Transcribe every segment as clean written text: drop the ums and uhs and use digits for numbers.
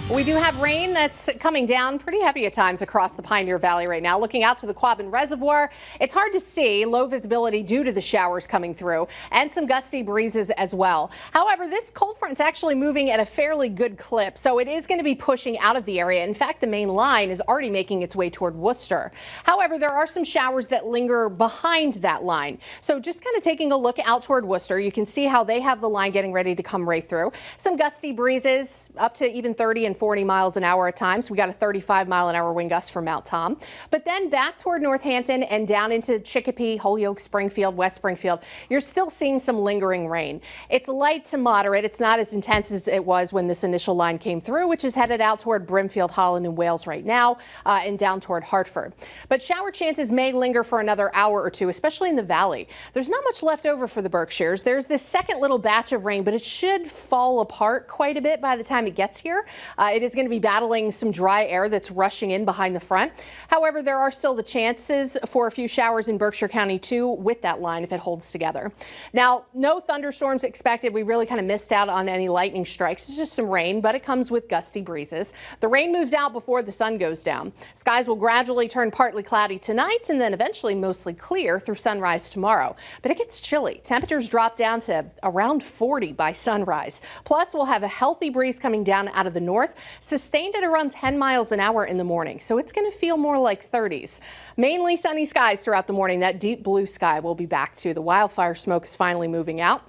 We do have rain that's coming down pretty heavy at times across the Pioneer Valley right now. Looking out to the Quabbin Reservoir, it's hard to see, low visibility due to the showers coming through and some gusty breezes as well. However, this cold front's actually moving at a fairly good clip, so it is going to be pushing out of the area. In fact, the main line is already making its way toward Worcester. However, there are some showers that linger behind that line. So just kind of taking a look out toward Worcester, you can see how they have the line getting ready to come right through. Some gusty breezes up to even 30 and 40 miles an hour at times. We got a 35-mile-an-hour wind gust from Mount Tom. But then back toward Northampton and down into Chicopee, Holyoke, Springfield, West Springfield, you're still seeing some lingering rain. It's light to moderate. It's not as intense as it was when this initial line came through, which is headed out toward Brimfield, Holland, and Wales right now, and down toward Hartford. But shower chances may linger for another hour or two, especially in the valley. There's not much left over for the Berkshires. There's this second little batch of rain, but it should fall apart quite a bit by the time it gets here. It is going to be battling some dry air that's rushing in behind the front. However, there are still the chances for a few showers in Berkshire County too with that line if it holds together. Now, no thunderstorms expected. We really kind of missed out on any lightning strikes. It's just some rain, but it comes with gusty breezes. The rain moves out before the sun goes down. Skies will gradually turn partly cloudy tonight and then eventually mostly clear through sunrise tomorrow. But it gets chilly. Temperatures drop down to around 40 by sunrise. Plus, we'll have a healthy breeze coming down out of the north, sustained at around 10 miles an hour in the morning. So it's going to feel more like 30s. Mainly sunny skies throughout the morning. That deep blue sky will be back too. The wildfire smoke is finally moving out.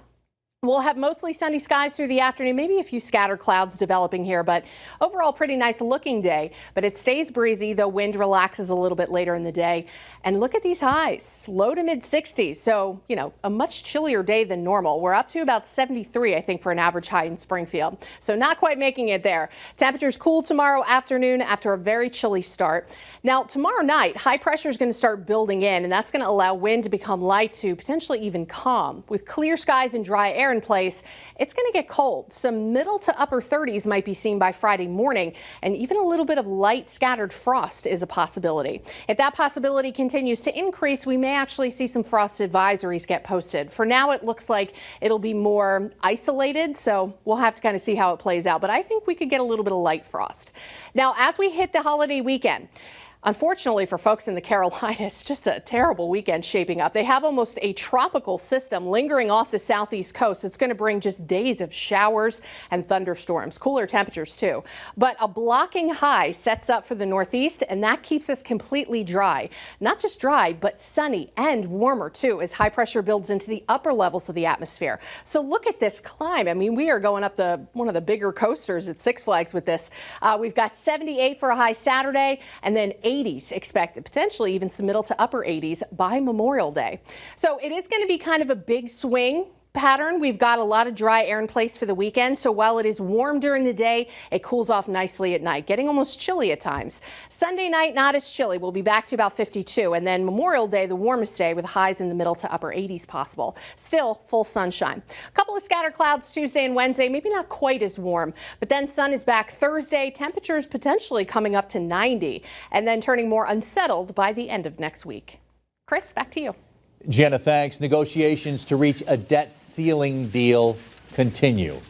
We'll have mostly sunny skies through the afternoon, maybe a few scattered clouds developing here, but overall pretty nice looking day. But it stays breezy, though wind relaxes a little bit later in the day. And look at these highs, low to mid 60s. So, you know, a much chillier day than normal. We're up to about 73, I think, for an average high in Springfield. So not quite making it there. Temperatures cool tomorrow afternoon after a very chilly start. Now, tomorrow night, high pressure is going to start building in, and that's going to allow wind to become light to potentially even calm. With clear skies and dry air in place, it's going to get cold. Some middle to upper 30s might be seen by Friday morning, and even a little bit of light scattered frost is a possibility. If that possibility continues to increase, we may actually see some frost advisories get posted. For now, it looks like it'll be more isolated, so we'll have to kind of see how it plays out. But I think we could get a little bit of light frost. Now, as we hit the holiday weekend, unfortunately for folks in the Carolinas, just a terrible weekend shaping up. They have almost a tropical system lingering off the southeast coast. It's going to bring just days of showers and thunderstorms, cooler temperatures too. But a blocking high sets up for the northeast, and that keeps us completely dry. Not just dry, but sunny and warmer too as high pressure builds into the upper levels of the atmosphere. So look at this climb. I mean, we are going up one of the bigger coasters at Six Flags with this. We've got 78 for a high Saturday, and then 80s expected, potentially even some middle to upper 80s by Memorial Day. So it is going to be kind of a big swing pattern. We've got a lot of dry air in place for the weekend. So while it is warm during the day, it cools off nicely at night, getting almost chilly at times. Sunday night, not as chilly. We'll be back to about 52. And then Memorial Day, the warmest day with highs in the middle to upper 80s possible. Still full sunshine. A couple of scattered clouds Tuesday and Wednesday, maybe not quite as warm, but then sun is back Thursday. Temperatures potentially coming up to 90 and then turning more unsettled by the end of next week. Chris, back to you. Janna, thanks. Negotiations to reach a debt ceiling deal continue.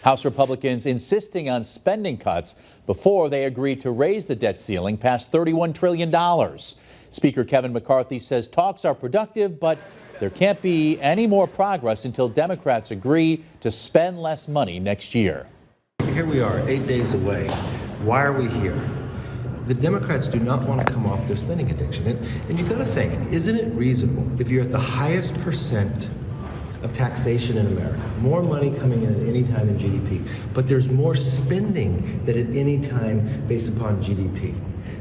House Republicans insisting on spending cuts before they agree to raise the debt ceiling past $31 trillion. Speaker Kevin McCarthy says talks are productive, but there can't be any more progress until Democrats agree to spend less money next year. Here we are, 8 days away. Why are we here? The Democrats do not want to come off their spending addiction. And you've got to think, isn't it reasonable if you're at the highest percent of taxation in America, more money coming in at any time in GDP, but there's more spending than at any time based upon GDP.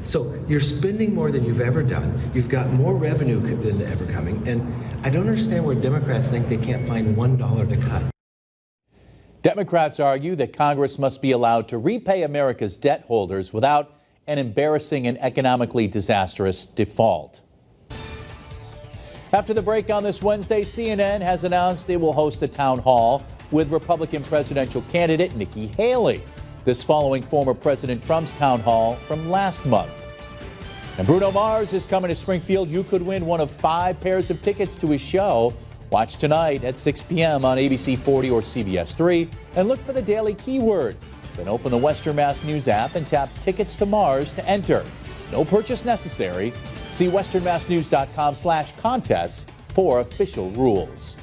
So you're spending more than you've ever done. You've got more revenue than ever coming. And I don't understand where Democrats think they can't find $1 to cut. Democrats argue that Congress must be allowed to repay America's debt holders without an embarrassing and economically disastrous default. After the break on this Wednesday, CNN has announced it will host a town hall with Republican presidential candidate Nikki Haley. This following former President Trump's town hall from last month. And Bruno Mars is coming to Springfield. You could win one of 5 pairs of tickets to his show. Watch tonight at 6 p.m. on ABC 40 or CBS 3 and look for the daily keyword. Then open the Western Mass News app and tap Tickets to Mars to enter. No purchase necessary. See westernmassnews.com/contests for official rules.